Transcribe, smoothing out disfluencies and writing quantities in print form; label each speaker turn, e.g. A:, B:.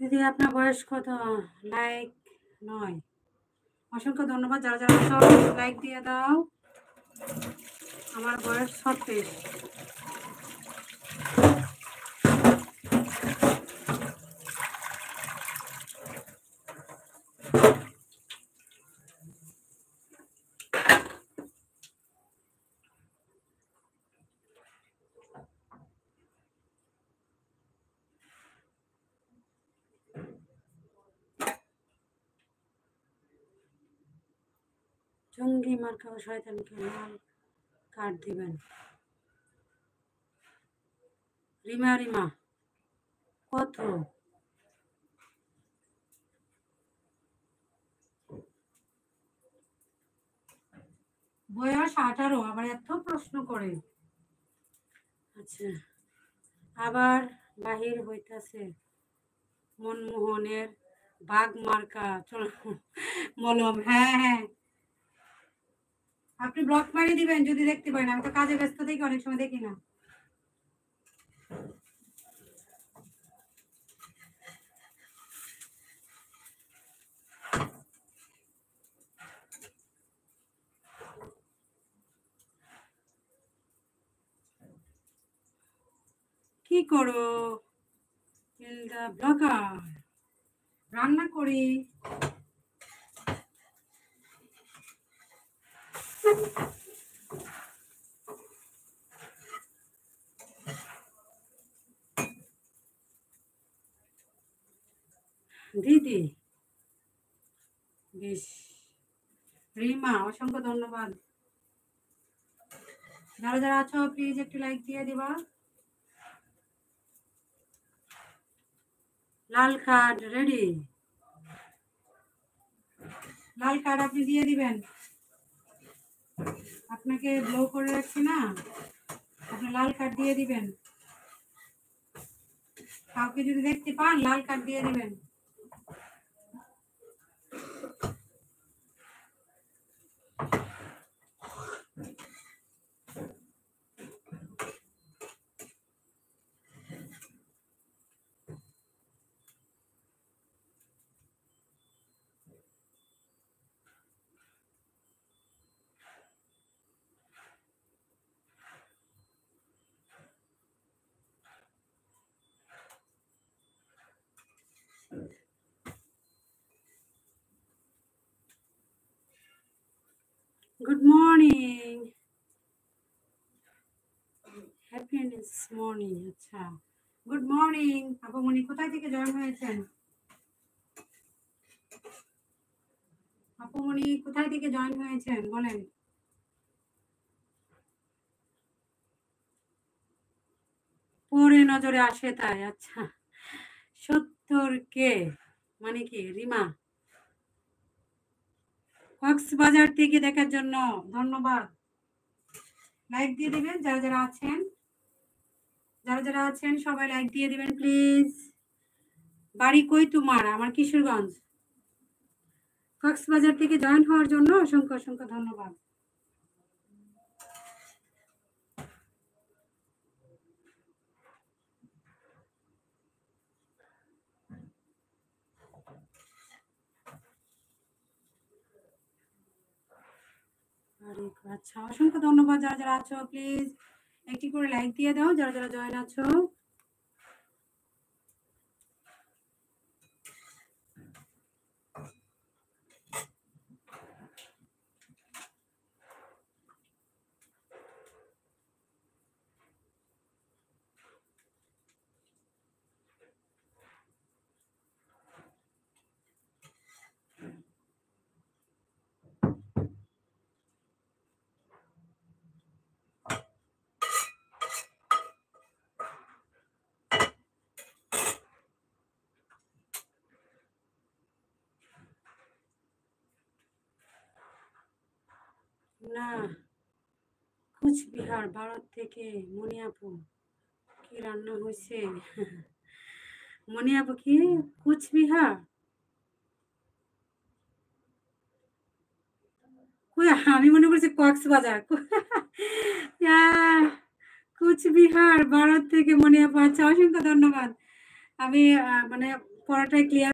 A: দিদি আপনার বয়স কত? লাইক 9। অসংখ্য ধন্যবাদ। যারা যারা সব লাইক দিয়ে দাও। আমার বয়স 36। জঙ্গি মার্কা ও শয়তানকে লাল কার্ড দিবেন। রিমা রিমা কত? বয়স 18। আবার এত প্রশ্ন করে। আচ্ছা, আবার বাহির হইতাছে মনমোহনের বাঘ মার্কা। চলো মলম। হ্যাঁ হ্যাঁ, আপনি ব্লক মারিয়ে দিবেন যদি দেখতে পারেন। আমি তো কাজে ব্যস্ত থেকে অনেক সময় দেখি না। কি করো? ব্লগার রান্না করি। দিদি বেশ। রিমা অসংখ্য ধন্যবাদ। যারা যারা আছো প্লিজ একটু লাইক দিয়ে দিবা। লাল কার্ড রেডি। লাল কার্ড আপনি দিয়ে দিবেন। আপনাকে ব্লো করে রাখছি না, আপনি লাল কার্ড দিয়ে দিবেন। কাউকে যদি দেখতে পান লাল কার্ড দিয়ে দিবেন। Good morning, happiness morning. আচ্ছা, গুড মর্নিং। আপুমনি কোথায় থেকে জয়েন হয়েছেন? আপুমনি কোথায় থেকে জয়েন হয়েছেন বলেন। পরে নজরে আসে তাই। আচ্ছা, 70K মানে কি? রিমা কক্সবাজার থেকে দেখার জন্য ধন্যবাদ। লাইক দিয়ে দিবেন যারা যারা আছেন। যারা যারা আছেন সবাই লাইক দিয়ে দিবেন প্লিজ। বাড়ি কই তোমার? আমার কিশোরগঞ্জ। কক্সবাজার থেকে জয়েন হওয়ার জন্য অসংখ্য অসংখ্য ধন্যবাদ। আচ্ছা, অসংখ্য ধন্যবাদ। যারা যারা আছো প্লিজ একটি করে লাইক দিয়ে দাও। যারা যারা জয়েন আছো না। কুচবিহার ভারত থেকে মনি আপু কি রান্না হয়েছে? মনি আপু কি কুচবিহার? আমি মনে করছি কক্সবাজার। কুচবিহার ভারত থেকে মনি আপু। আচ্ছা, অসংখ্য ধন্যবাদ। আমি মানে পড়াটাই ক্লিয়ার